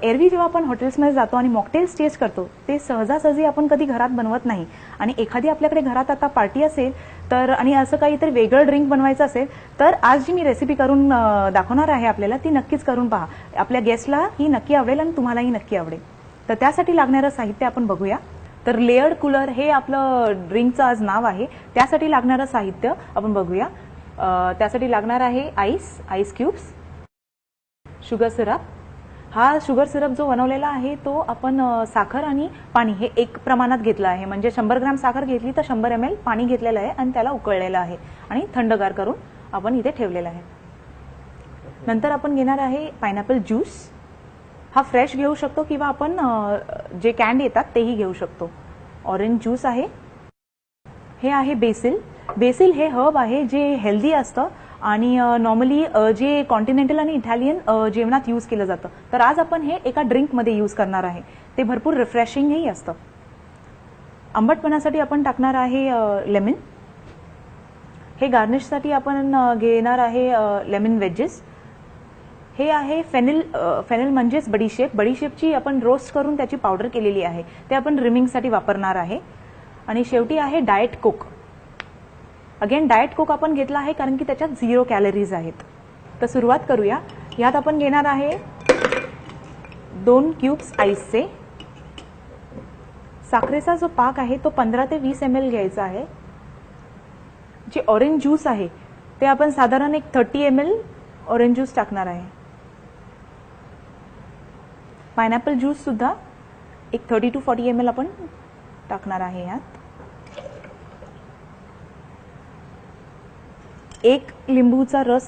एरवी जेव्हा आपण हॉटेल्समध्ये जातो आणि मॉकटेल्स टेस्ट करतो ते सहजासहजी आपण कधी घरात बनवत नाही. आणि एखादी आपल्याकडे घरात आता पार्टी असेल तर आणि असं काहीतरी वेगळं ड्रिंक बनवायचं असेल तर आज जी मी रेसिपी करून दाखवणार आहे आपल्याला ती नक्कीच करून पहा. आपल्या गेस्टला ही नक्की आवडेल आणि तुम्हालाही नक्की आवडेल. तर त्यासाठी लागणारं साहित्य आपण बघूया. तर लेयर्ड कूलर हे आपलं ड्रिंकचं आज नाव आहे. त्यासाठी लागणारं साहित्य आपण बघूया. त्यासाठी लागणार आहे आईस क्यूब्स, शुगर सिरप. हा शुगर सिरप जो बनवलेला आहे तो आपण साखर आणि पाणी हे एक प्रमाणात घेतलं आहे. म्हणजे 100 ग्रॅम साखर घेतली तर 100 ml पाणी घेतलेलं आहे आणि त्याला उकळलेलं आहे आणि थंडगार करून आपण इथे ठेवलेलं आहे. नंतर आपण घेणार आहे पायनॅपल ज्यूस. हा फ्रेश घेऊ शकतो किंवा आपण जे कॅन्ड येतात तेही घेऊ शकतो. ऑरेंज ज्यूस आहे. हे आहे बेसिल हे हर्ब आहे जे हेल्दी असतं आणि नॉर्मली जे कॉन्टिनेंटल आणि इटालियन जेवणात यूज केलं जातं. तर आज आपण हे एका ड्रिंकमध्ये यूज करणार आहे. ते भरपूर रिफ्रेशिंगही असतं. आंबटपणासाठी आपण टाकणार आहे लेमन. हे गार्निशसाठी आपण घेणार आहे लेमन वेजेस. हे आहे फेनिल म्हणजेच बडीशेपची आपण रोस्ट करून त्याची पावडर केलेली आहे. ते आपण रिमिंगसाठी वापरणार आहे. आणि शेवटी आहे डाएट कोक. अगेन डाएट कोक आपण घेतला आहे कारण की त्याच्यात 0 कॅलरीज आहेत. तर सुरुवात करूया. यात आपण घेणार आहे 2 क्यूब्स आईसचे. साखरेचा जो पाक आहे तो 15 ते 20 ml घ्यायचा आहे. जे ऑरेंज ज्यूस आहे ते आपण साधारण एक 30 ml ऑरेंज ज्यूस टाकणार आहे. पायनॅपल ज्यूस सुद्धा एक 30 to 40 ml आपण टाकणार आहे. यात एक लिंबूचा रस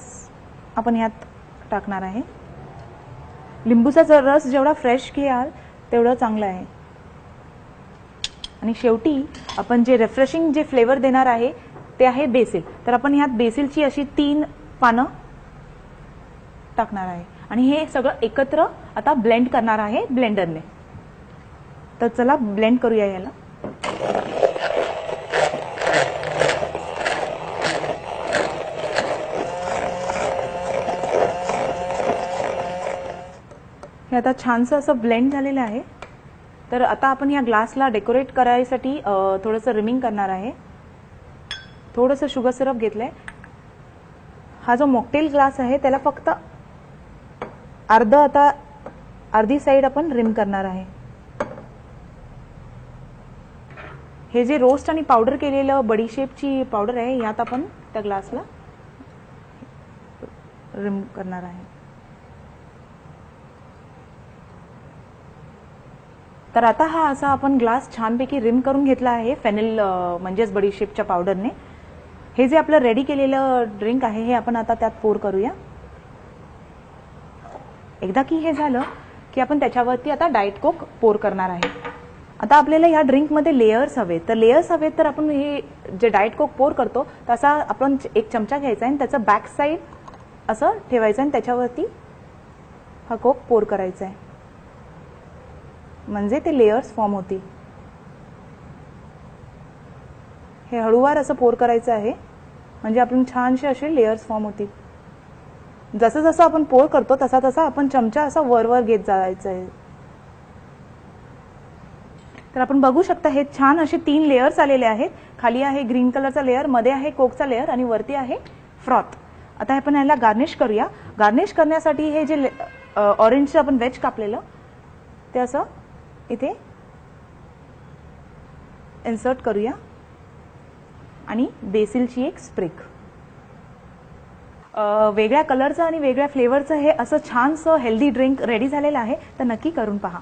आपण यात टाकणार आहे. लिंबूचा रस जेवढा फ्रेश घ्याल तेवढं चांगलं आहे. आणि शेवटी आपण जे रिफ्रेशिंग जे फ्लेवर देणार आहे ते आहे बेसिल. तर आपण यात बेसिलची अशी 3 पानं टाकणार आहे आणि हे सगळं एकत्र आता ब्लेंड करणार आहे ब्लेंडरने. तर चला ब्लेंड करूया याला. हे आता छानसं असं ब्लेंड झालेलं आहे. तर आता आपण या ग्लासला डेकोरेट करायसाठी थोडंसं रिमिंग करणार आहे. थोडंसं शुगर सिरप घेतलंय. हा जो मॉकटेल ग्लास आहे त्याला फक्त अर्धी साइड आपण रिम करणार आहे. हे जे रोस्ट आणि पावडर केलेलं बडीशेपची पावडर आहे यात आपण त्या ग्लासला रिम करणार आहे. तर आता हा असा आपण ग्लास छानपैकी रिम करून घेतला आहे फेनिल म्हणजेच बडीशेपच्या पावडरने. हे जे आपलं रेडी केलेलं ड्रिंक आहे हे आपण आता त्यात पोर करूया. एकदा की हे झालं की आपण त्याच्यावरती आता डाएट कोक पोर करणार आहे. आता आपल्याला या ड्रिंकमध्ये लेयर्स हवेत. तर लेयर्स हवेत तर आपण हे जे डाएट कोक पोर करतो तसा आपण एक चमचा घ्यायचा आहे आणि त्याचं बॅक साईड असं ठेवायचं आणि त्याच्यावरती हा कोक पोर करायचा आहे. म्हणजे ते लेयर्स फॉर्म होतील. हे हळूवार असं पोर करायचं आहे म्हणजे आपण छानसे असे लेयर्स फॉर्म होतील. जसं जसं आपण पोर करतो तसा तसा आपण चमचा असा वर घेत जायचं आहे. तर आपण बघू शकता हे छान असे 3 लेयर्स आलेले आहेत. खाली आहे ग्रीन कलरचा लेयर, मध्ये आहे कोकचा लेयर आणि वरती आहे फ्रॉथ. आता आपण याला गार्निश करूया. गार्निश करण्यासाठी हे जे ऑरेंजचं आपण वेज कापलेलं ते असं इथे इन्सर्ट करूया आणि बेसिलची एक स्प्रिग. वेगळ्या कलरचं आणि वेगळ्या फ्लेवरचं हे असं छानसं हेल्दी ड्रिंक रेडी झालेलं आहे. तर नक्की करून पहा.